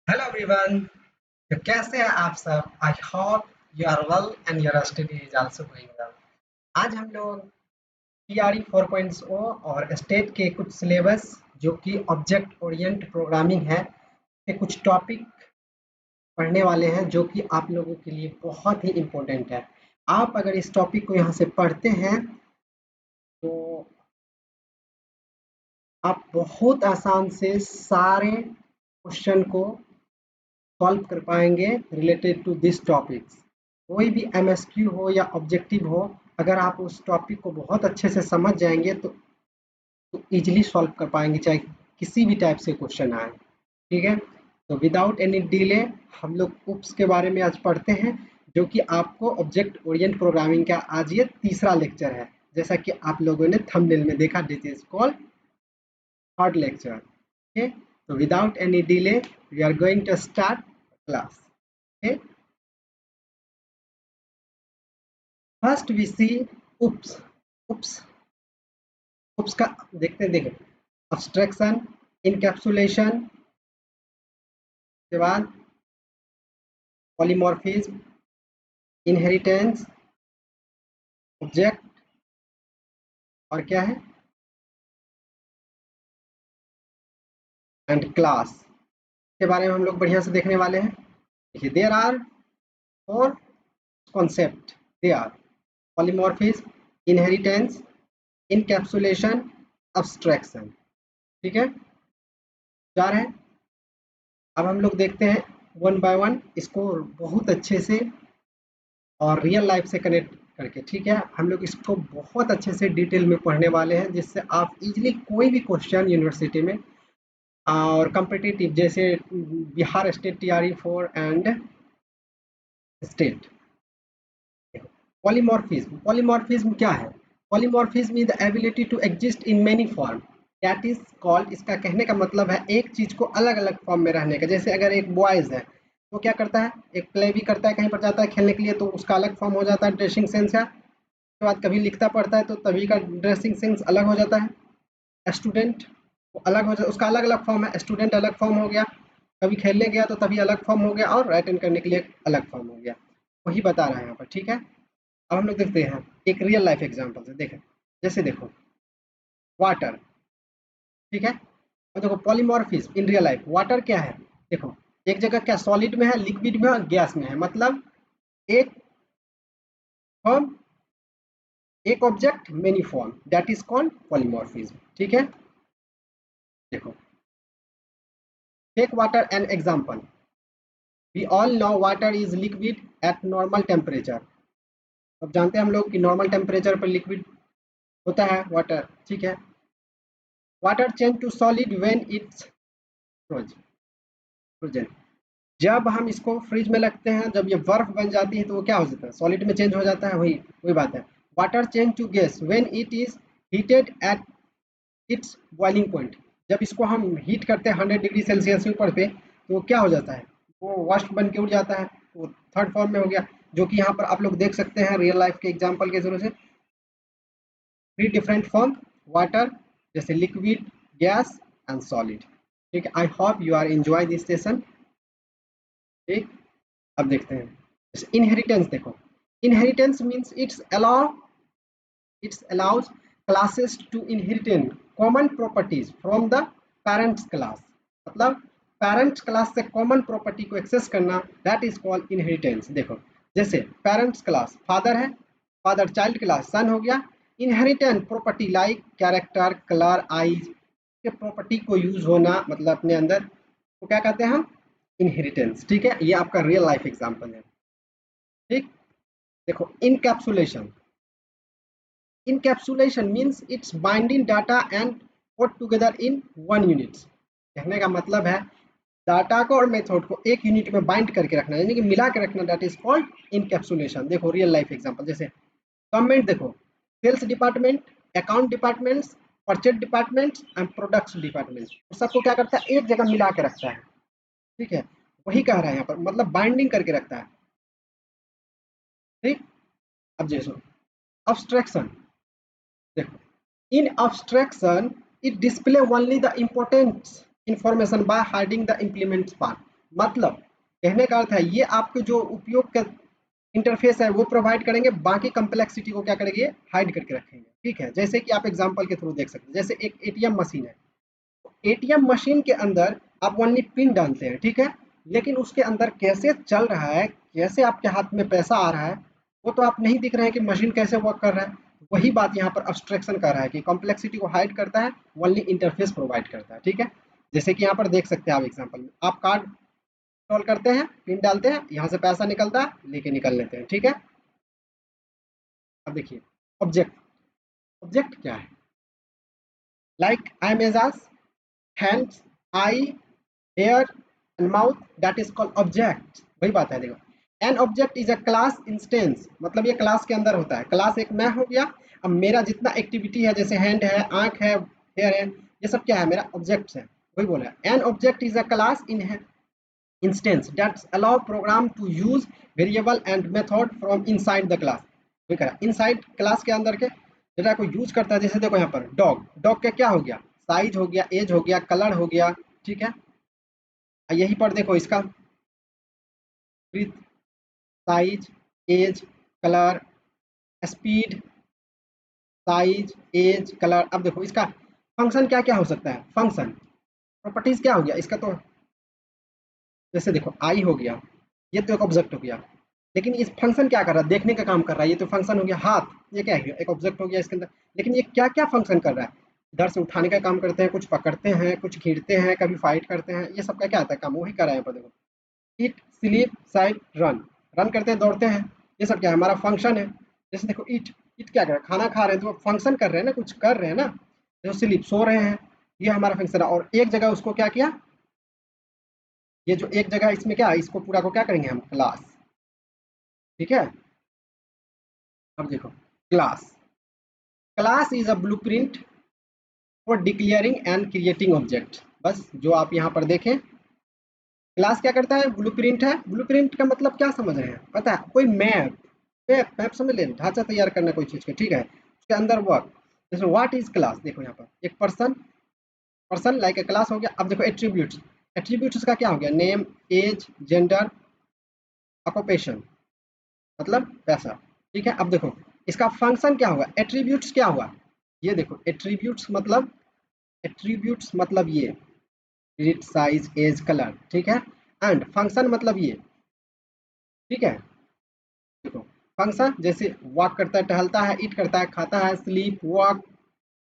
Hello everyone. तो कैसे हैं आप सब? I hope you are well and your study is also going well. आज हम लोग टीआरई 4.0 और स्टेट के कुछ सिलेबस जो कि ऑब्जेक्ट ओरिएंट प्रोग्रामिंग है के कुछ टॉपिक पढ़ने वाले हैं जो कि आप लोगों के लिए बहुत ही इम्पोर्टेंट है। आप अगर इस टॉपिक को यहाँ से पढ़ते हैं तो आप बहुत आसान से सारे क्वेश्चन को सॉल्व कर पाएंगे रिलेटेड टू दिस टॉपिक्स। कोई भी एमएसक्यू हो या ऑब्जेक्टिव हो, अगर आप उस टॉपिक को बहुत अच्छे से समझ जाएंगे तो इजीली सॉल्व कर पाएंगे, चाहे किसी भी टाइप से क्वेश्चन आए। ठीक है, तो विदाउट एनी डिले हम लोग उप्स के बारे में आज पढ़ते हैं, जो कि आपको ऑब्जेक्ट ओरिएंट प्रोग्रामिंग का आज ये तीसरा लेक्चर है। जैसा कि आप लोगों ने थंबनेल में देखा, this is called third lecture. Okay, so without any delay we are going to start class. Okay, first we see oops. oops का देखते हैं। देखो, abstraction, encapsulation, के बाद polymorphism, inheritance, object, और क्या है, and class के बारे में हम लोग बढ़िया से देखने वाले हैं। देखिए, there are four concept. They are polymorphism, inheritance, encapsulation, abstraction. ठीक है, चार है। अब हम लोग देखते हैं वन बाय वन इसको बहुत अच्छे से और रियल लाइफ से कनेक्ट करके। ठीक है, हम लोग इसको बहुत अच्छे से डिटेल में पढ़ने वाले हैं, जिससे आप इजीली कोई भी क्वेश्चन यूनिवर्सिटी में और कॉम्पिटिटिव जैसे Bihar state TRE 4 and state. Polymorphism क्या है? Polymorphism is the ability to exist in many form, that is called, इसका कहने का मतलब है एक चीज को अलग अलग फॉर्म में रहने का। जैसे अगर एक बॉयज है तो क्या करता है, एक प्ले भी करता है, कहीं पर जाता है खेलने के लिए तो उसका अलग फॉर्म हो जाता है ड्रेसिंग सेंस का। उसके बाद कभी लिखता पढ़ता है तो तभी का ड्रेसिंग सेंस अलग हो जाता है। स्टूडेंट वो अलग हो जाता, उसका अलग अलग फॉर्म है, स्टूडेंट अलग फॉर्म हो गया। कभी खेलने गया तो तभी अलग फॉर्म हो गया, और राइटिंग करने के लिए अलग फॉर्म हो गया। वही बता रहा है यहाँ पर। ठीक है, अब हम लोग देखते हैं एक रियल लाइफ एग्जांपल से। देखें, जैसे देखो वाटर। ठीक है, और देखो polymorphism in real life. Water क्या है? देखो, एक जगह क्या सॉलिड में है, लिक्विड में और गैस में है। मतलब एक फॉर्म, एक object many form, that is called polymorphism. ठीक है, देखो, take water an example. We all know water is liquid at normal temperature. अब जानते हैं हम लोग कि नॉर्मल टेम्परेचर पर लिक्विड होता है वाटर। ठीक है, water change to solid when it's frozen. जब हम इसको फ्रिज में रखते हैं, जब ये बर्फ बन जाती है तो वो क्या हो जाता है, सॉलिड में चेंज हो जाता है। वही वही बात है। Water change to gas when it is heated at its boiling point. जब इसको हम हीट करते हैं 100 डिग्री सेल्सियस से ऊपर पे तो वो क्या हो जाता है, वो वाष्प बन के उड़ जाता है। वो थर्ड फॉर्म में हो गया, जो कि यहाँ पर आप लोग देख सकते हैं रियल लाइफ के एग्जाम्पल के जरूरत से। थ्री डिफरेंट फॉर्म वाटर, जैसे लिक्विड, गैस एंड सॉलिड। ठीक है, I hope you are enjoy this session. ठीक, अब देखते हैं इनहेरिटेंस। देखो, inheritance means it's allows classes to inherit common properties from the parents class. मतलब पेरेंट्स क्लास से कॉमन प्रॉपर्टी को एक्सेस करना, दैट इज कॉल्ड इनहेरिटेंस। देखो, जैसे पेरेंट्स क्लास फादर है, फादर चाइल्ड क्लास सन हो गया। Inheritant property like character, colour, eyes के प्रॉपर्टी को यूज होना, मतलब अपने अंदर, तो क्या कहते हैं हम, इनहेरिटेंस। ठीक है, ये आपका रियल लाइफ एग्जांपल है। ठीक, देखो encapsulation. Encapsulation means it's binding data and put together in one unit. कहने का मतलब है डाटा को और मेथड को एक यूनिट में बाइंड करके रखना, यानी कि मिला के रखना, दैट इज कॉल्ड इनकैप्सुलेशन। देखो रियल लाइफ एग्जांपल, जैसे गवर्नमेंट, देखो sales department, account departments, purchase departments and products departments, सबको क्या करता है, एक जगह मिला के रखता है। ठीक है, वही कह रहा है यहाँ पर, मतलब बाइंडिंग करके रखता है। ठीक, अब जैसे abstraction। देखो, in abstraction it display only the important information by hiding the implement part। मतलब कहने का अर्थ है ये आपके जो उपयोग का इंटरफेस है वो प्रोवाइड करेंगे, बाकी कम्प्लेक्सिटी को क्या करेंगे, हाइड करके रखेंगे। ठीक है, जैसे कि आप एग्जांपल के थ्रू देख सकते हैं, जैसे एक एटीएम मशीन है, एटीएम मशीन के अंदर आप ओनली पिन डालते हैं, ठीक है, लेकिन उसके अंदर कैसे चल रहा है, कैसे आपके हाथ में पैसा आ रहा है, वो तो आप नहीं दिख रहे हैं कि मशीन कैसे वर्क कर रहा है। वही बात यहाँ पर अब्स्ट्रैक्शन कर रहा है कि कॉम्प्लेक्सिटी को हाइड करता है, ओनली इंटरफेस प्रोवाइड करता है। ठीक है, जैसे कि यहाँ पर देख सकते हैं आप एग्जाम्पल में, आप कार्ड इंस्टॉल करते हैं, पिन डालते हैं, यहाँ से पैसा निकलता है, लेके निकल लेते हैं। ठीक है, अब देखिए ऑब्जेक्ट, ऑब्जेक्ट क्या है, like I measures hands, eye, hair and mouth, that is called object. वही बात है, देखो an object is a class instance, मतलब ये क्लास के अंदर होता है। क्लास एक मैं हो गया, अब मेरा जितना एक्टिविटी है, जैसे हैंड है, आंख है, हेयर है, ये सब क्या है, मेरा ऑब्जेक्ट्स है। वही बोला, N object is a class in instance that allow program to use variable and method from inside the class। ठीक है, इनसाइड क्लास के अंदर के डेटा को यूज करता है। जैसे देखो यहाँ पर डॉग, डॉग का क्या हो गया, साइज हो गया, एज हो गया, कलर हो गया। ठीक है, यही पर देखो इसका breadth, size, age, colour, speed, size, age, colour. अब देखो इसका फंक्शन क्या क्या हो सकता है, फंक्शन प्रॉपर्टीज क्या हो गया इसका, तो जैसे देखो आई हो गया, ये तो एक ऑब्जेक्ट हो गया, लेकिन इस फंक्शन क्या कर रहा है, देखने का काम कर रहा है, ये तो फंक्शन हो गया। हाथ, ये क्या है, एक ऑब्जेक्ट हो गया इसके अंदर, लेकिन ये क्या क्या फंक्शन कर रहा है, इधर से उठाने का काम करते हैं, कुछ पकड़ते हैं, कुछ खींचते हैं, कभी फाइट करते हैं, ये सब का क्या आता है काम, वही कर रहा है। यहाँ पर देखो ईट, स्लीप, साइड, रन, रन करते हैं, दौड़ते हैं, ये सब क्या है, हमारा फंक्शन है। जैसे देखो ईट, ईट क्या कर रहे हैं, खाना खा रहे हैं, तो फंक्शन कर रहे हैं ना, कुछ कर रहे हैं ना। जो स्लीप, सो रहे हैं, ये हमारा फंक्शन है। और एक जगह उसको क्या किया, ये जो एक जगह इसमें क्या है, इसको पूरा को क्या करेंगे हम, क्लास। ठीक है, अब देखो class, class is a blueprint for declaring and creating object. बस जो आप यहाँ पर देखें, क्लास क्या करता है, ब्लूप्रिंट है। ब्लूप्रिंट का मतलब क्या समझ रहे हैं, पता है, कोई मैप, मैप मैप समझ लें, ढांचा तैयार करना कोई चीज का। ठीक है, उसके अंदर वर्क, जैसे व्हाट इज क्लास, देखो यहाँ पर एक person, person like a class हो गया। अब देखो एट्रीब्यूट्स, एट्रीब्यूट्स का क्या हो गया, नेम, एज, जेंडर, ऑक्यूपेशन, मतलब पैसा। ठीक है, अब देखो इसका फंक्शन क्या होगा, एट्रीब्यूट्स क्या हुआ, ये देखो एट्रीब्यूट्स मतलब, एट्रीब्यूट्स मतलब ये डिजिट, साइज, एज, कलर। ठीक है, एंड फंक्शन मतलब ये। ठीक है, देखो फंक्शन जैसे वॉक करता है, टहलता है, ईट करता है, खाता है, स्लीप, वॉक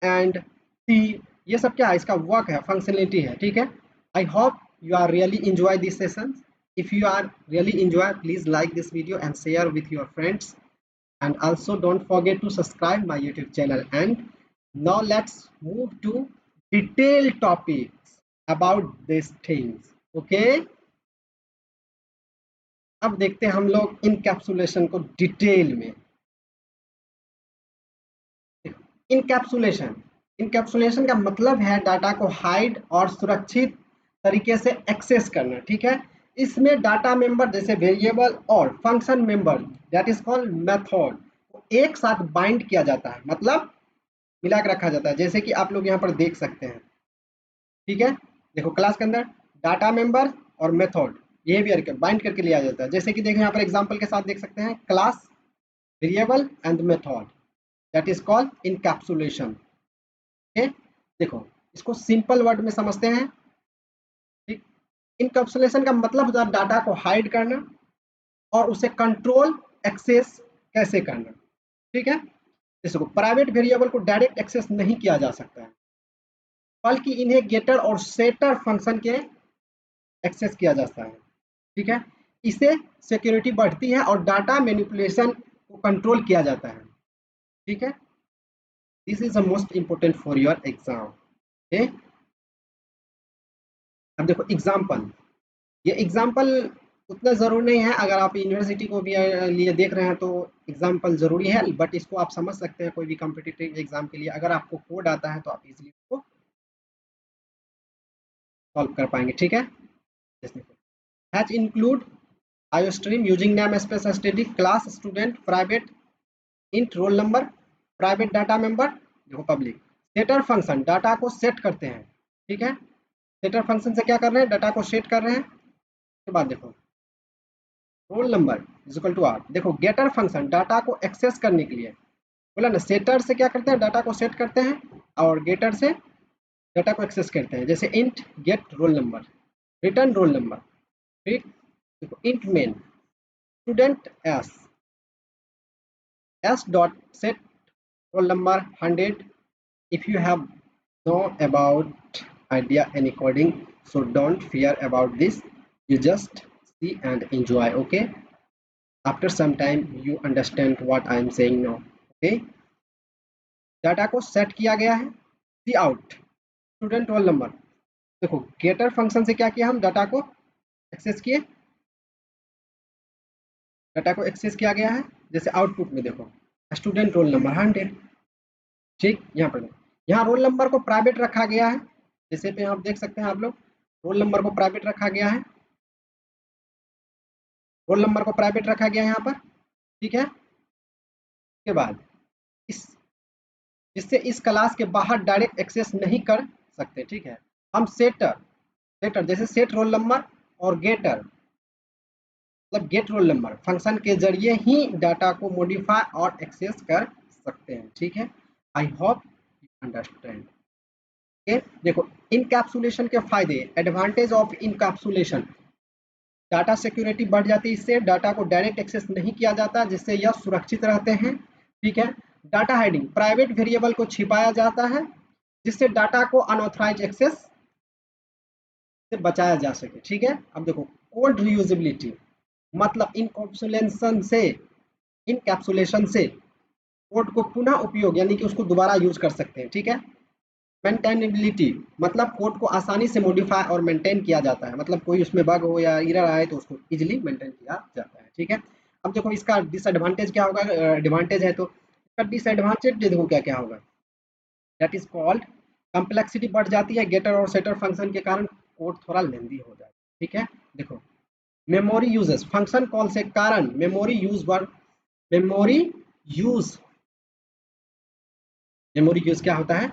एंड सी, ये सब क्या है, इसका वर्क है, फंक्शनलिटी है। ठीक है, I hope you are really enjoy this session. If you are really enjoy, please like this video and share with your friends, and also don't forget to subscribe my YouTube channel. And now let's move to detailed topics about these things. Okay, अब देखते हैं हम लोग encapsulation को detail में। Encapsulation, encapsulation का मतलब है डाटा को हाइड और सुरक्षित तरीके से एक्सेस करना। ठीक है, इसमें डाटा मेंबर जैसे वेरिएबल और function member, that is called method, एक साथ बाइंड किया जाता है, मतलब मिला के रखा जाता है। जैसे कि आप लोग यहाँ पर देख सकते हैं। ठीक है, देखो क्लास के अंदर डाटा मेंबर और मेथड ये भी बाइंड करके लिया जाता है। जैसे कि देखो यहाँ पर एग्जाम्पल के साथ देख सकते हैं, class, variable and method, that is called encapsulation. Okay, देखो इसको सिंपल वर्ड में समझते हैं। ठीक, इनकैप्सुलेशन का मतलब होता है डाटा को हाइड करना और उसे कंट्रोल, एक्सेस कैसे करना। ठीक है, जैसे प्राइवेट वेरिएबल को डायरेक्ट एक्सेस नहीं किया जा सकता है, बल्कि इन्हें गेटर और सेटर फंक्शन के एक्सेस किया जाता है। ठीक है, इससे सिक्योरिटी बढ़ती है और डाटा मैनिपुलेशन को कंट्रोल किया जाता है। ठीक है, this is the most important for your exam. Okay, अब देखो एग्जाम्पल, ये एग्जाम्पल उतना ज़रूरी नहीं है, अगर आप यूनिवर्सिटी को भी लिए देख रहे हैं तो एग्जाम्पल ज़रूरी है, बट इसको आप समझ सकते हैं कोई भी कॉम्पिटिटिव एग्जाम के लिए। अगर आपको कोड आता है तो आप इजीली उसको सॉल्व कर पाएंगे। ठीक है, जैसे hatch include iostream using name space STD class student private int roll number private data member. देखो पब्लिक सेटर फंक्शन डाटा को सेट करते हैं। ठीक है, सेटर फंक्शन से क्या कर रहे हैं, डाटा को सेट कर रहे हैं। के बाद देखो roll number is equal to R. देखो गेटर फंक्शन डाटा को एक्सेस करने के लिए, बोला ना, सेटर से क्या करते हैं, डाटा को सेट करते हैं, और गेटर से डाटा को एक्सेस करते हैं। जैसे int get roll number, return roll number, ठीक। देखो int main student S dot set roll number 100। if you have know about idea any coding, so don't fear about this, you just see and enjoy, okay? After some time you understand what I am saying now, okay? Data को set किया गया है, सी out student roll number. देखो getter function से क्या किया, हम data को एक्सेस किए, डाटा को एक्सेस किया गया है। जैसे आउटपुट में देखो स्टूडेंट रोल नंबर 100, ठीक। यहाँ पर यहाँ रोल नंबर को प्राइवेट रखा गया है, जैसे पे आप देख सकते हैं आप लोग, रोल नंबर को प्राइवेट रखा गया है, रोल नंबर को प्राइवेट रखा गया है यहाँ पर, ठीक है। उसके बाद इस जिससे इस क्लास के बाहर डायरेक्ट एक्सेस नहीं कर सकते, ठीक है। हम सेटर जैसे सेट रोल नंबर और गेटर मतलब गेट रोल नंबर फंक्शन के जरिए ही डाटा को मॉडिफाई और एक्सेस कर सकते हैं, ठीक है। I hope you understand, okay. देखो इनकैप्सुलेशन के फायदे, advantage of encapsulation, data security बढ़ जाती है, इससे डाटा को डायरेक्ट एक्सेस नहीं किया जाता, जिससे यह सुरक्षित रहते हैं, ठीक है। डाटा हाइडिंग, प्राइवेट वेरिएबल को छिपाया जाता है, जिससे डाटा को अनऑथराइज एक्सेस से बचाया जा सके, ठीक है। अब देखो कोड रीयूजेबिलिटी, मतलब इनकैप्सुलेशन से कोड को पुनः उपयोग यानी कि उसको दोबारा यूज कर सकते हैं, ठीक है। मेंटेनेबिलिटी, मतलब कोड को आसानी से मॉडिफाई और मेंटेन किया जाता है, मतलब कोई उसमें बग हो या एरर आए तो उसको इजीली मेंटेन किया जाता है, ठीक है। अब देखो इसका डिसएडवांटेज क्या होगा, एडवांटेज है तो इसका डिसएडवांटेज देखो क्या क्या होगा, दैट इज कॉल्ड कम्प्लेक्सिटी बढ़ जाती है, गेटर और सेटर फंक्शन के कारण कोड थोड़ा लेंदी हो जाता है, ठीक है। देखो मेमोरी यूजेस, फंक्शन कॉल से कारण मेमोरी यूज मेमोरी यूज क्या होता है,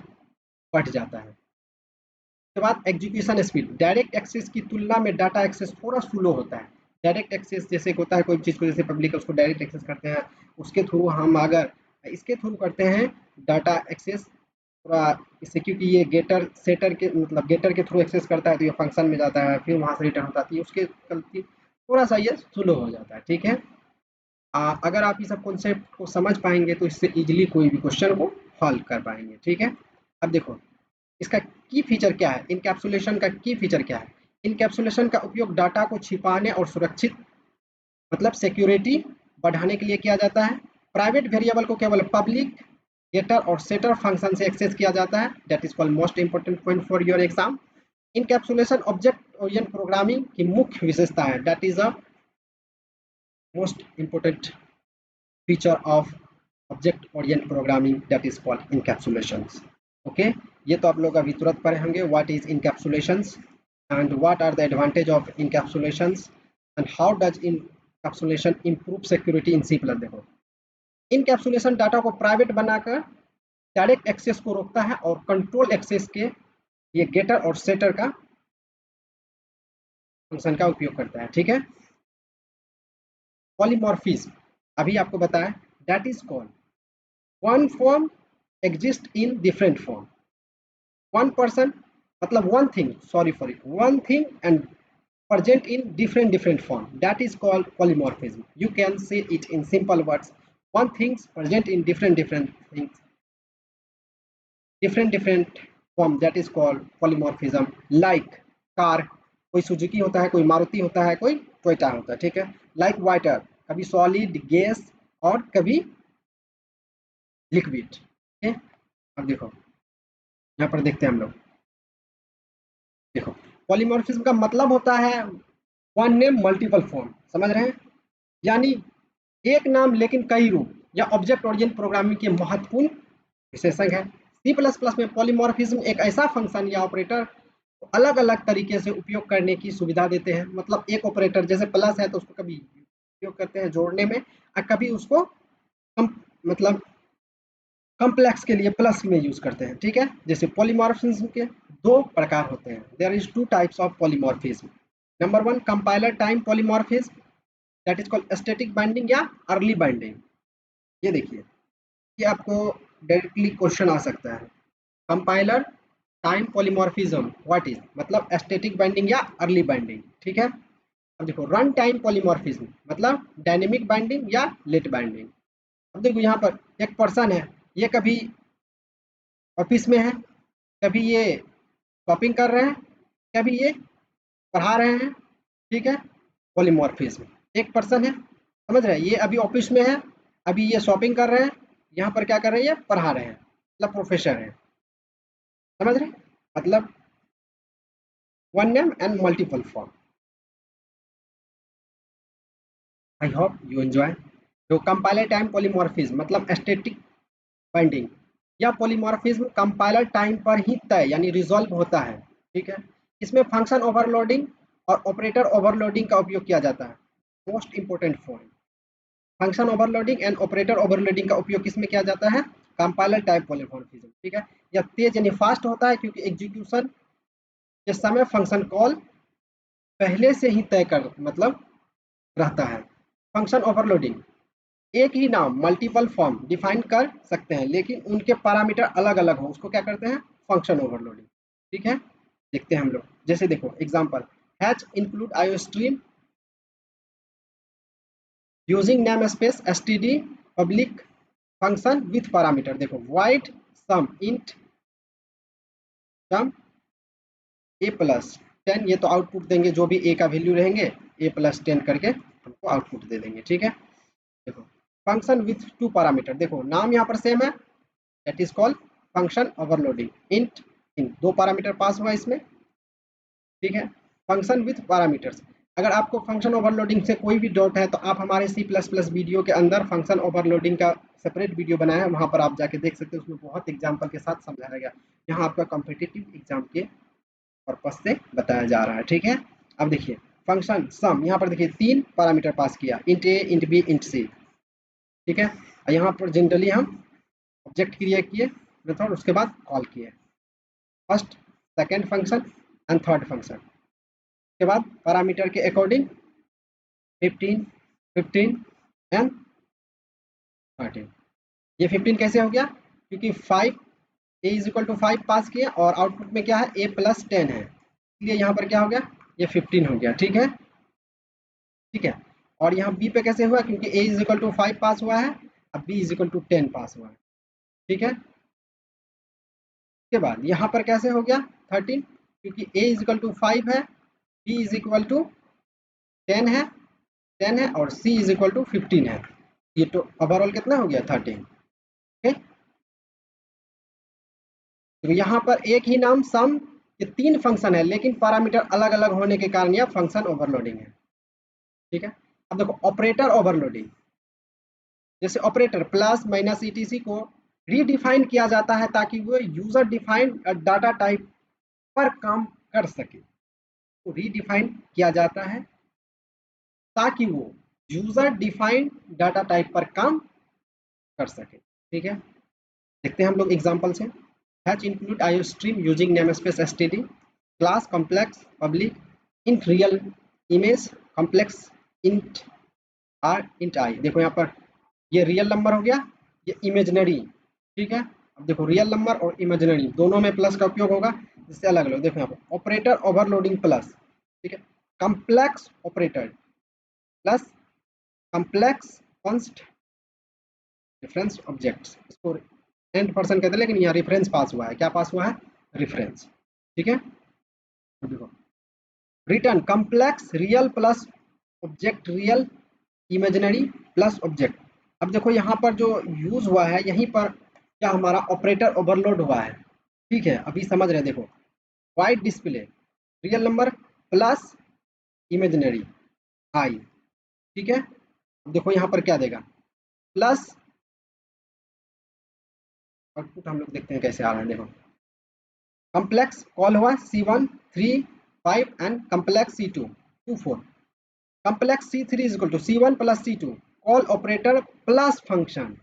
बढ़ जाता है। उसके बाद एग्जीक्यूशन स्पीड, डायरेक्ट एक्सेस की तुलना में डाटा एक्सेस थोड़ा स्लो होता है। डायरेक्ट एक्सेस जैसे होता है कोई चीज़ को, जैसे पब्लिक है उसको डायरेक्ट एक्सेस करते हैं, उसके थ्रू हम अगर इसके थ्रू करते हैं डाटा एक्सेस थोड़ा इससे, क्योंकि ये गेटर सेटर के मतलब गेटर के थ्रू एक्सेस करता है तो ये फंक्शन में जाता है, फिर वहाँ से रिटर्न होता है, उसके गलती थोड़ा सा ये स्लो हो जाता है, ठीक है। अगर आप ये सब कॉन्सेप्ट को समझ पाएंगे तो इससे इजीली कोई भी क्वेश्चन को हल कर पाएंगे, ठीक है। अब देखो इसका की फीचर क्या है, इनकैप्सुलेशन का की फीचर क्या है। इनकैप्सुलेशन का उपयोग डाटा को छिपाने और सुरक्षित मतलब सिक्योरिटी बढ़ाने के लिए किया जाता है। प्राइवेट वेरिएबल को केवल पब्लिक गेटर और सेटर फंक्शन से एक्सेस किया जाता है, that is called most important point for your exam. Encapsulation object oriented programming की मुख्य विशेषता है, that is a most important feature of object oriented programming, that is called encapsulations, okay। ये तो आप लोग अभी तुरंत पढ़े होंगे what is encapsulations and what are the advantage of encapsulations and how does encapsulation improve security in C++। देखो encapsulation data को प्राइवेट बनाकर डायरेक्ट एक्सेस को रोकता है और कंट्रोल एक्सेस के ये गेटर और सेटर का फंक्शन का उपयोग करता है, ठीक है। पॉलीमॉर्फिज्म अभी आपको बताया, that is called one form exist in different form, one person मतलब one thing and present in different form, that is called polymorphism। you can say it in simple words, one things present in different form, that is called polymorphism। like car, कोई Suzuki होता है, कोई मारुति होता है, कोई Toyota होता है, ठीक है। like वाटर, कभी सॉलिड गैस और कभी लिक्विड, ठीक है। अब देखो यहाँ पर देखते हैं हम लोग, देखो पॉलीमॉर्फिज्म का मतलब होता है वन नेम मल्टीपल फॉर्म, समझ रहे हैं, यानी एक नाम लेकिन कई रूप, या ऑब्जेक्ट ओरिएंटेड प्रोग्रामिंग के महत्वपूर्ण विशेषण है। C++ में पॉलीमॉर्फिज्म एक ऐसा फंक्शन या ऑपरेटर को अलग अलग तरीके से उपयोग करने की सुविधा देते हैं, मतलब एक ऑपरेटर जैसे प्लस है तो उसको कभी उपयोग करते हैं जोड़ने में, और कभी उसको मतलब कॉम्प्लेक्स के लिए प्लस में यूज करते हैं, ठीक है। जैसे पॉलीमॉर्फिज्म के दो प्रकार होते हैं, there is two types of polymorphism, number 1 compiler time polymorphism, that is called static binding या अर्ली बाइंडिंग। ये देखिए, ये आपको डायरेक्टली क्वेश्चन आ सकता है। Compiler time polymorphism what is, मतलब स्टैटिक बाइंडिंग या अर्ली बाइंडिंग, ठीक है। अब देखो रन टाइम पॉलीमॉर्फिज्म मतलब डायनेमिक बाइंडिंग या लेट बाइंडिंग। अब देखो यहाँ पर एक पर्सन है, ये कभी ऑफिस में है, कभी ये शॉपिंग कर रहे हैं, कभी ये पढ़ा रहे हैं, ठीक है। पॉलीमॉर्फिज्म, एक पर्सन है, समझ रहे हैं, ये अभी ऑफिस में है, अभी ये शॉपिंग कर रहे हैं, यहाँ पर क्या कर रहे हैं, ये पढ़ा रहे हैं, मतलब प्रोफेसर है, समझ रहे हैं? मतलब one name and multiple form. I hope you enjoy. तो कंपाइलर टाइम पॉलीमॉर्फिज्म मतलब स्टैटिक बाइंडिंग या पॉलीमॉर्फिज्म कंपाइलर टाइम पर ही तय यानी रिजॉल्व होता है, ठीक है। इसमें फंक्शन ओवरलोडिंग और ऑपरेटर ओवरलोडिंग का उपयोग किया जाता है। Most important point, function overloading and operator overloading का उपयोग किसमें किया जाता है, कंपाइलर टाइप पॉलीमॉर्फिज्म, ठीक है। यह तेज यानी फास्ट होता है क्योंकि एग्जीक्यूशन के समय फंक्शन कॉल पहले से ही तय कर मतलब रहता है। फंक्शन ओवरलोडिंग, एक ही नाम मल्टीपल फॉर्म डिफाइन कर सकते हैं लेकिन उनके पैरामीटर अलग अलग हो, उसको क्या करते हैं, फंक्शन ओवरलोडिंग, ठीक है। देखते हैं हम लोग, जैसे देखो example, hatch include IO stream using name space STD public function with parameter. देखो वाइड सम इंट सम ए प्लस 10, ये तो आउटपुट देंगे, जो भी ए का वैल्यू रहेंगे ए प्लस 10 करके हमको आउटपुट दे देंगे, ठीक है। देखो फंक्शन विथ टू पैरामीटर, देखो नाम यहाँ पर सेम है, that is called function overloading. Int in, दो पैरामीटर पास हुआ इसमें, ठीक है। फंक्शन विथ पैरामीटर्स, अगर आपको फंक्शन ओवरलोडिंग से कोई भी डाउट है तो आप हमारे C++ वीडियो के अंदर फंक्शन ओवरलोडिंग का सेपरेट वीडियो बनाया है, वहाँ पर आप जाके देख सकते हैं, उसमें बहुत एग्जाम्पल के साथ समझाया गया। यहाँ आपका कॉम्पिटिटिव एग्जाम के पर्पज से बताया जा रहा है, ठीक है। अब देखिए फंक्शन सम, यहाँ पर देखिए तीन पैरामीटर पास किया, इंट ए इंट बी इंट सी, ठीक है। यहाँ पर जनरली हम ऑब्जेक्ट क्रिएट किए मेथड, उसके बाद कॉल किए, first second function and third function के बाद पैरामीटर के अकॉर्डिंग 15 15 एंड 13। ये 15 कैसे हो गया, क्योंकि 5 ए इज इक्वल टू 5 पास किया और आउटपुट में क्या है ए प्लस 10 है, इसलिए यहाँ पर क्या हो गया, ये 15 हो गया, ठीक है, ठीक है। और यहाँ बी पे कैसे हुआ, क्योंकि ए इज इक्वल टू 5 पास हुआ है, अब बी इज इक्वल टू 10 पास हुआ है, ठीक है। उसके बाद यहाँ पर कैसे हो गया 13, क्योंकि ए इज इक्वल टू 5 है, बी इज इक्वल टू 10 है, 10 है और सी इज इक्वल टू 15 है, ये तो ओवरऑल कितना हो गया 13, ठीक। तो यहाँ पर एक ही नाम सम, ये तीन फंक्शन है लेकिन पैरामीटर अलग अलग होने के कारण यह फंक्शन ओवरलोडिंग है, ठीक है। अब देखो ऑपरेटर ओवरलोडिंग, जैसे ऑपरेटर प्लस माइनस ईटीसी को रीडिफाइन किया जाता है ताकि वो यूजर डिफाइंड डाटा टाइप पर काम कर सके, तो रीडिफाइन किया जाता है ताकि वो यूजर डिफाइंड डाटा टाइप पर काम कर सके, ठीक है। देखते हैं हम लोग एग्जांपल से, hash include IO stream using namespace STD class complex public int real image complex int r int i. देखो यहाँ पर ये रियल नंबर हो गया, ये इमेजिनरी, ठीक है। अब देखो रियल नंबर और इमेजिनरी दोनों में प्लस का उपयोग होगा, जिससे अलग अलग, देखो यहाँ पर ऑपरेटर ओवरलोडिंग प्लस, ठीक है, complex operator plus complex const reference objects, इसको एंड पर्सन कहते हैं लेकिन यहाँ रेफरेंस पास हुआ है, क्या पास हुआ है, रेफरेंस, ठीक है। तो देखो return complex real plus object real imaginary plus object. अब देखो यहाँ पर जो यूज हुआ है यहीं पर क्या हमारा ऑपरेटर ओवरलोड हुआ है, ठीक है। अभी समझ रहे हैं, देखो void display real number plus imaginary i, ठीक है। अब देखो यहाँ पर क्या देगा, प्लस आउटपुट हम लोग देखते हैं कैसे आ रहा है। देखो कॉम्प्लेक्स कॉल हुआ C1 3 5 and complex C2 2 4, complex C3 is equal to C1 plus C2 call operator plus function.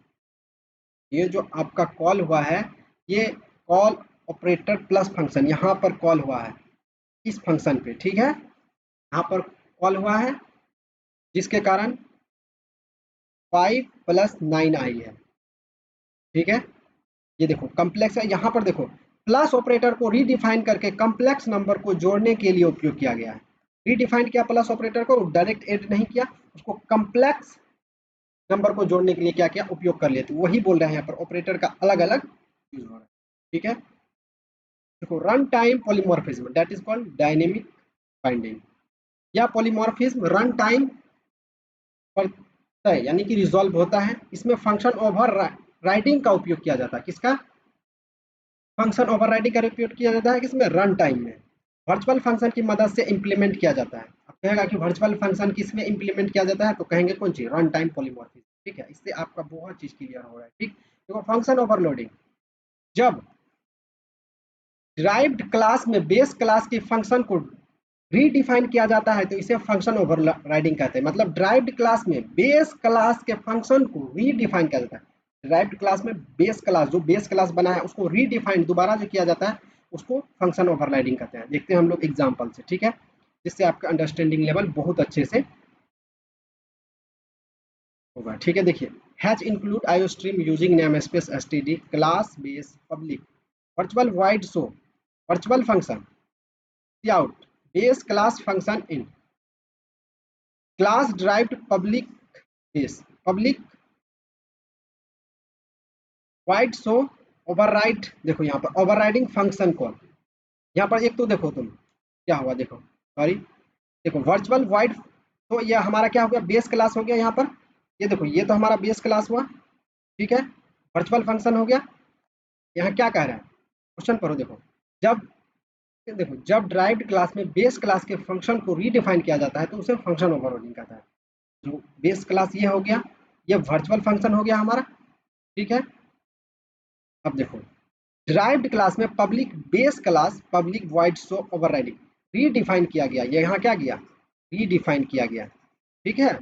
ये जो आपका कॉल हुआ है ये कॉल ऑपरेटर प्लस फंक्शन यहाँ पर कॉल हुआ है इस फंक्शन पे, ठीक है। यहाँ पर कॉल हुआ है, जिसके कारण 5 + 9 आई है। ठीक है, ये देखो कम्प्लेक्स है। यहाँ पर देखो प्लस ऑपरेटर को रीडिफाइन करके कम्प्लेक्स नंबर को जोड़ने के लिए उपयोग किया गया है। रीडिफाइन किया प्लस ऑपरेटर को, डायरेक्ट ऐड नहीं किया, उसको कम्प्लेक्स नंबर को जोड़ने के लिए क्या किया, उपयोग कर लिए। तो वही बोल रहे हैं यहाँ पर ऑपरेटर का अलग अलग यूज हो रहा है। ठीक है, देखो run time polymorphism that is called dynamic binding. या पॉलीमॉर्फिज्म रन टाइम पर तय यानी कि रिजॉल्व होता है। इसमें फंक्शन ओवर राइडिंग का उपयोग किया जाता है। किसका? फंक्शन ओवरराइडिंग का उपयोग किया जाता है किसमें? रन टाइम में। वर्चुअल फंक्शन की मदद से इंप्लीमेंट किया जाता है। अब कहेगा कि वर्चुअल फंक्शन किस में इंप्लीमेंट किया जाता है, तो कहेंगे कौन चीज? Run time polymorphism. ठीक है, इससे आपका बहुत चीज क्लियर हो रहा है। ठीक, देखो फंक्शन ओवरलोडिंग, जब डिराइव्ड क्लास में बेस क्लास के फंक्शन को रीडिफाइन किया जाता है तो इसे फंक्शन ओवरराइडिंग कहते हैं। मतलब डिराइव्ड क्लास में बेस क्लास के फंक्शन को रीडिफाइन किया जाता है। डिराइव्ड क्लास में बेस क्लास, जो बेस क्लास बना है उसको रीडिफाइन दोबारा जो किया जाता है उसको फंक्शन ओवरराइडिंग कहते हैं। देखते हैं हम लोग एग्जांपल से। ठीक है, जिससे आपका अंडरस्टैंडिंग लेवल बहुत अच्छे से होगा। ठीक है, देखिए has include iostream using name space STD class base public virtual wide show virtual function out base class function in class derived public base public void show override। देखो यहाँ पर ओवरराइडिंग फंक्शन कॉल, यहाँ पर एक तो देखो तुम क्या हुआ, देखो सॉरी, देखो वर्चुअल वाइड, तो यह हमारा क्या हो गया? बेस क्लास हो गया। यहाँ पर ये देखो, ये तो हमारा बेस क्लास हुआ। ठीक है, वर्चुअल फंक्शन हो गया। यहाँ क्या कह रहा है क्वेश्चन पढ़ो, देखो जब देखो जब ड्राइव्ड क्लास में बेस क्लास के फंक्शन को रीडिफाइन किया जाता है तो उसे फंक्शन ओवरलोडिंग कहता है। जो बेस क्लास ये हो गया, ये वर्चुअल फंक्शन हो गया हमारा। ठीक है, अब देखो डिराइव्ड क्लास में public base class public void show overriding redefine किया गया। ये यहाँ क्या किया? रीडिफाइन किया गया। ठीक है,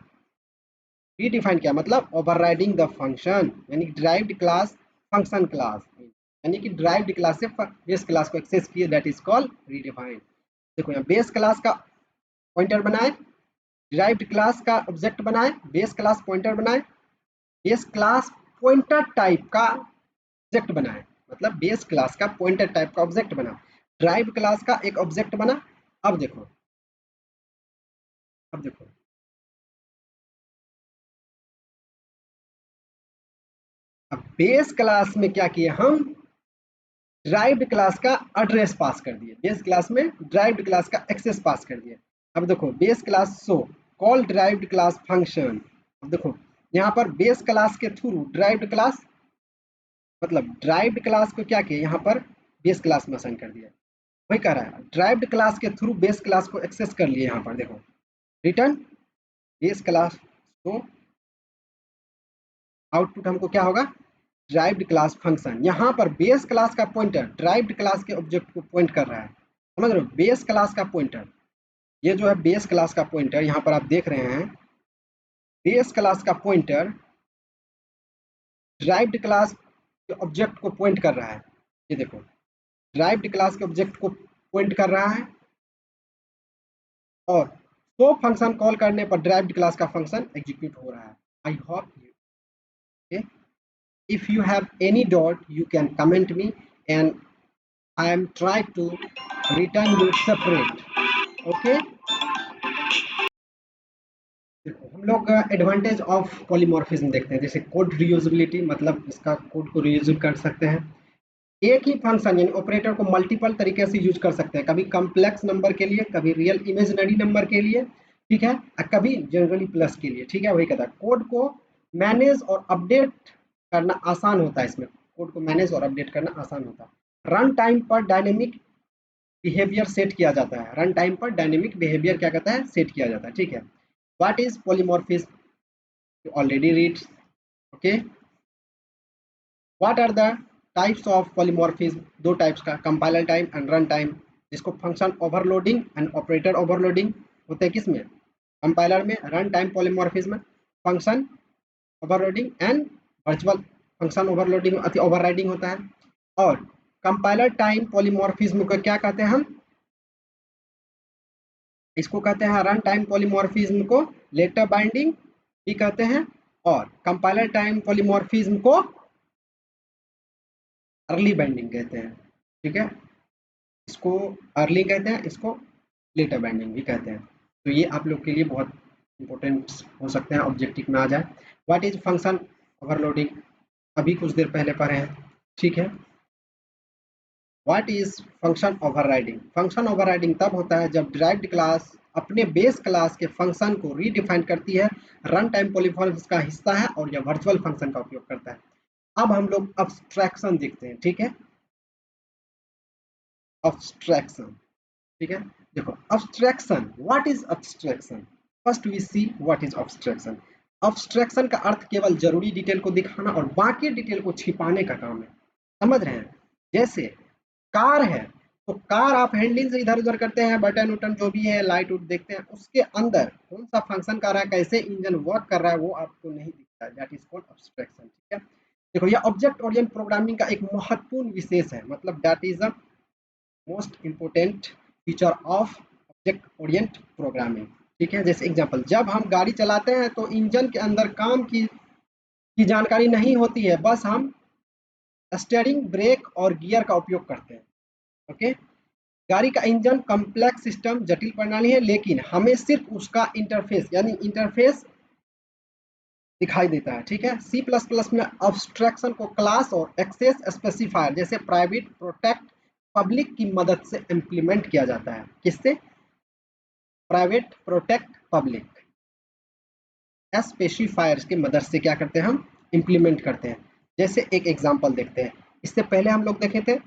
रीडिफाइन किया मतलब ओवरराइडिंग द फंक्शन, यानी डिराइव्ड क्लास फंक्शन क्लास, यानी कि डिराइव्ड क्लास से बेस क्लास को एक्सेस किए, दैट इज कॉल्ड रीडिफाइन। देखो यहाँ बेस क्लास का पॉइंटर बनाए, डिराइव्ड क्लास का ऑब्जेक्ट बनाए, बेस क्लास पॉइंटर बनाए, बेस क्लास पॉइंटर टाइप का ऑब्जेक्ट बनाए, मतलब बेस क्लास का पॉइंटर टाइप का ऑब्जेक्ट बना, ड्राइव क्लास का एक ऑब्जेक्ट बना। अब देखो, अब देखो अब बेस क्लास में क्या किए हम? ड्राइव्ड क्लास का एड्रेस पास कर दिए, बेस क्लास में ड्राइव्ड क्लास का एक्सेस पास कर दिए। अब देखो base class show call derived class function. अब देखो यहाँ पर बेस क्लास के थ्रू ड्राइव्ड क्लास, मतलब ड्राइव्ड क्लास को क्या किया, यहाँ पर बेस क्लास में असाइन कर दिया। वही कह रहा है ड्राइव्ड क्लास के थ्रू बेस क्लास को एक्सेस कर लिए। यहाँ पर देखो रिटर्न बेस क्लास, तो आउटपुट हमको क्या होगा? Derived class function. यहाँ पर बेस क्लास का पॉइंटर ड्राइव्ड क्लास के ऑब्जेक्ट को पॉइंट कर रहा है। समझ रहे हो? बेस क्लास का पॉइंटर, ये जो है बेस क्लास का पॉइंटर, यहाँ पर आप देख रहे हैं बेस क्लास का पॉइंटर ड्राइव्ड क्लास के ऑब्जेक्ट को पॉइंट कर रहा है। ये देखो ड्राइव्ड क्लास के ऑब्जेक्ट को पॉइंट कर रहा है, और तो फंक्शन कॉल करने पर ड्राइव्ड क्लास का फंक्शन एग्जीक्यूट हो रहा है। I hope you okay. If you have any doubt you can comment me and I am try to return you separate. Okay, देखो हम लोग एडवांटेज ऑफ पॉलीमॉर्फिज्म देखते हैं। जैसे कोड रीयूजेबिलिटी, मतलब इसका कोड को रीयूज कर सकते हैं। एक ही फंक्शन यानी ऑपरेटर को मल्टीपल तरीके से यूज कर सकते हैं, कभी कम्प्लेक्स नंबर के लिए, कभी रियल इमेजिनरी नंबर के लिए, ठीक है, और कभी जनरली प्लस के लिए। ठीक है, वही कहता है कोड को मैनेज और अपडेट करना आसान होता है। इसमें कोड को मैनेज और अपडेट करना आसान होता है। रन टाइम पर डायनेमिक बिहेवियर सेट किया जाता है। रन टाइम पर डायनेमिक बिहेवियर क्या कहता है? सेट किया जाता है। ठीक है, what is polymorphism? You already read. Okay, what are the types of polymorphism? दो टाइप्स का, compiler time and run time, जिसको function overloading and operator overloading होते हैं। किसमें? कंपाइलर में। Run time polymorphism function overloading and virtual function overloading overriding होता है। और कंपाइलर टाइम पॉलीमॉर्फिज्म को क्या कहते हैं हम? इसको कहते हैं रन टाइम पॉलीमॉर्फिज्म को लेटर बाइंडिंग भी कहते हैं, और कंपाइलर टाइम पॉलीमॉर्फिज्म को अर्ली बाइंडिंग कहते हैं। ठीक है, इसको अर्ली कहते हैं, इसको लेटर बाइंडिंग भी कहते हैं। तो ये आप लोग के लिए बहुत इंपॉर्टेंट हो सकते हैं, ऑब्जेक्टिव में आ जाए। व्हाट इज फंक्शन ओवरलोडिंग, अभी कुछ देर पहले पढ़े हैं। ठीक है, what is function overriding, function overriding तब होता है जब डिराइव्ड क्लास अपने बेस क्लास के फंक्शन को रीडिफाइन करती है, रन टाइम पॉलीमॉर्फिज्म का हिस्सा है और यह वर्चुअल फंक्शन का उपयोग करता है। अब हम लोग अब्स्ट्रैक्शन देखते हैं। ठीक है, अब्स्ट्रैक्शन। ठीक है, देखो abstraction, what is abstraction, first we see what is abstraction. Abstraction का अर्थ केवल जरूरी डिटेल को दिखाना और बाकी डिटेल को छिपाने का काम है। समझ रहे हैं? जैसे कार है, तो कार आप हैंडलिंग से इधर उधर करते हैं, बटन उटन जो भी है, लाइट उट देखते हैं, उसके अंदर कौन सा फंक्शन कर रहा है, कैसे इंजन वर्क कर रहा है, वो आपको नहीं दिखता है। That is called abstraction. ठीक है, देखो ये ऑब्जेक्ट ओरिएंटेड प्रोग्रामिंग का एक महत्वपूर्ण विशेष है, मतलब that is the most important feature of object Orient programming. ठीक है, जैसे एग्जांपल, जब हम गाड़ी चलाते हैं तो इंजन के अंदर काम की जानकारी नहीं होती है, बस हम स्टीयरिंग, ब्रेक और गियर का उपयोग करते हैं। ओके, गाड़ी का इंजन कॉम्प्लेक्स सिस्टम, जटिल प्रणाली है, लेकिन हमें सिर्फ उसका इंटरफेस यानी इंटरफेस दिखाई देता है। ठीक है, सी प्लस प्लस में अब्स्ट्रैक्शन को क्लास और एक्सेस स्पेसिफायर जैसे प्राइवेट, प्रोटेक्ट, पब्लिक की मदद से इम्प्लीमेंट किया जाता है। किससे? प्राइवेट, प्रोटेक्ट, पब्लिक स्पेसिफायर्स की मदद से क्या करते हैं, हम इम्प्लीमेंट करते हैं। जैसे एक एग्जांपल देखते हैं, इससे पहले हम लोग देखे थे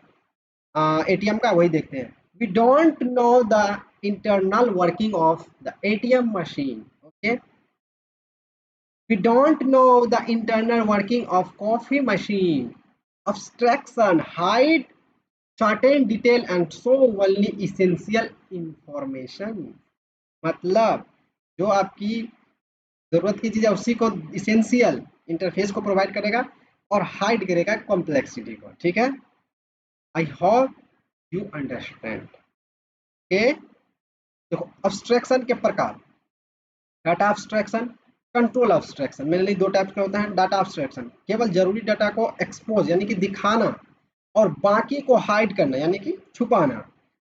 एटीएम का, वही देखते हैं। We don't know the internal working of the ATM machine. Okay, we don't know the internal working of coffee machine. Abstraction hide certain detail and show only essential information. मतलब जो आपकी जरूरत की चीज है उसी को इसेंशियल इंटरफेस को प्रोवाइड करेगा और हाइड करेगा कॉम्प्लेक्सिटी को। ठीक है, I hope you understand. Okay, देखो अब्स्ट्रैक्शन के प्रकार, data abstraction, control abstraction. Mainly दो टाइप के होते हैं। डाटा अब्स्ट्रैक्शन केवल जरूरी डाटा को एक्सपोज यानी कि दिखाना और बाकी को हाइड करना यानी कि छुपाना।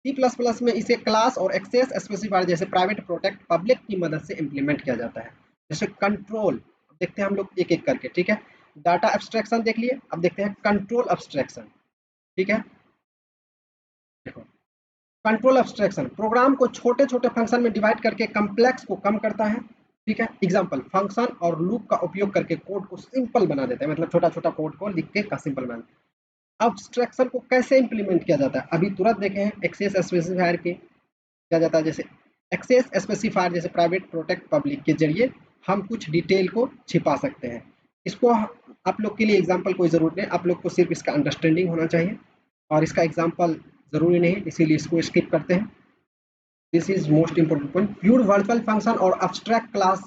सी प्लस प्लस में इसे क्लास और एक्सेस स्पेसिफायर जैसे प्राइवेट, प्रोटेक्ट, पब्लिक की मदद से इंप्लीमेंट किया जाता है। जैसे कंट्रोल, देखते हैं हम लोग एक एक करके। ठीक है, डाटा एब्स्ट्रैक्शन देख लिए, अब देखते हैं कंट्रोल एब्स्ट्रैक्शन। ठीक है, देखो कंट्रोल एब्स्ट्रैक्शन प्रोग्राम को छोटे छोटे फंक्शन में डिवाइड करके कम्प्लेक्स को कम करता है। ठीक है, एग्जांपल, फंक्शन और लूप का उपयोग करके कोड को सिंपल बना देता है, मतलब छोटा छोटा कोड को लिख के का सिंपल बना देता है। एब्स्ट्रैक्शन को कैसे इंप्लीमेंट किया जाता है, अभी तुरंत देखे हैं। एक्सेस स्पेसिफायर के किया जाता है, जैसे एक्सेस स्पेसिफायर जैसे प्राइवेट, प्रोटेक्ट, पब्लिक के जरिए हम कुछ डिटेल को छिपा सकते हैं। इसको आप लोग के लिए एग्जाम्पल कोई जरूरत नहीं, आप लोग को सिर्फ इसका अंडरस्टैंडिंग होना चाहिए और इसका एग्जाम्पल जरूरी नहीं, इसीलिए इसको स्किप करते हैं। This is most important point, pure virtual function और अब्स्ट्रैक्ट क्लास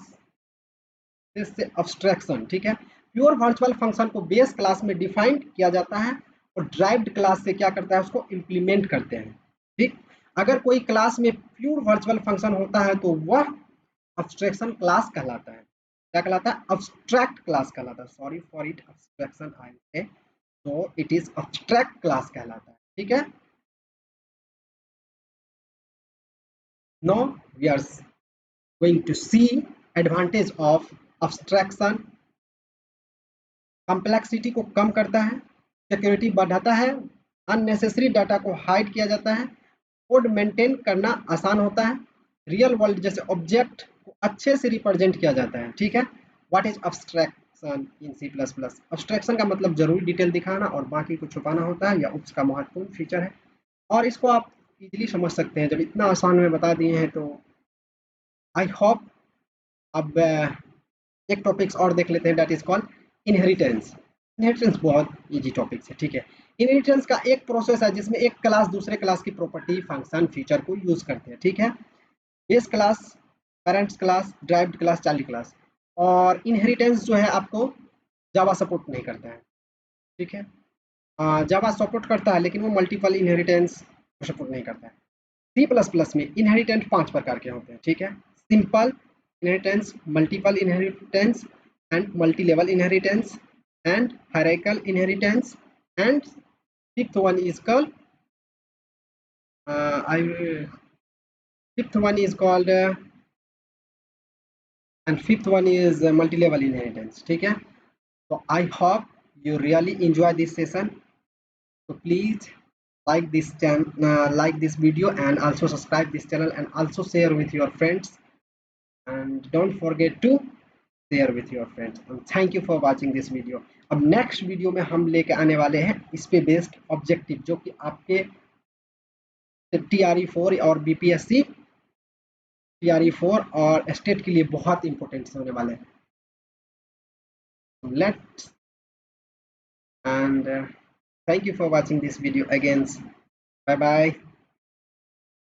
से अब्स्ट्रैक्शन। ठीक है, प्योर वर्चुअल फंक्शन को बेस क्लास में डिफाइन किया जाता है और ड्राइव्ड क्लास से क्या करता है, उसको इंप्लीमेंट करते हैं। ठीक, अगर कोई क्लास में प्योर वर्चुअल फंक्शन होता है तो वह अब्स्ट्रैक्शन क्लास कहलाता है। क्या कहलाता है? अब्स्ट्रैक्ट क्लास कहलाता है। सॉरी फॉर इट अब्स्ट्रैक्शन आई से, तो इट इज अब्स्ट्रैक्ट क्लास कहलाता है। ठीक है, now we are going to see advantage of abstraction। Complexity को कम करता है, सिक्योरिटी बढ़ाता है, अननेसेसरी डाटा को हाइड किया जाता है, कोड मेंटेन करना आसान होता है, रियल वर्ल्ड जैसे ऑब्जेक्ट को अच्छे से रिप्रेजेंट किया जाता है। ठीक है, what is abstraction in C plus plus, abstraction का मतलब जरूरी डिटेल दिखाना और बाकी को छुपाना होता है, या उसका महत्वपूर्ण फीचर है। और इसको आप इजीली समझ सकते हैं, जब इतना आसान में बता दिए हैं तो आई होप। अब एक टॉपिक्स और देख लेते हैं, that is called inheritance. Inheritance बहुत इजी टॉपिक्स है। ठीक है, इनहेरिटेंस का एक प्रोसेस है जिसमें एक क्लास दूसरे क्लास की प्रॉपर्टी, फंक्शन, फीचर को यूज करते हैं। ठीक है, base class, parents class, derived class, child class. और इनहेरिटेंस जो है आपको जावा सपोर्ट नहीं करता है। ठीक है, जावा सपोर्ट करता है लेकिन वो मल्टीपल इनहेरिटेंस सपोर्ट नहीं करता है। सी प्लस प्लस में इनहेरिटेंस 5 प्रकार के होते हैं, ठीक है। Simple inheritance, multiple inheritance and multi level inheritance and hierarchical inheritance and fifth one is called I fifth one is called and fifth one is multi-level inheritance, ठीक है। So I hope you really enjoy this session. So please like this video and also subscribe this channel and also share with your friends and don't forget to share with your friends and thank you for watching this video. अब next video में हम लेके आने वाले हैं इस पे based objective जो कि आपके TRE4 और BPSC TRE4 और स्टेट के लिए बहुत इंपॉर्टेंट होने वाले हैं। Let's and thank you for watching this video again. Bye bye.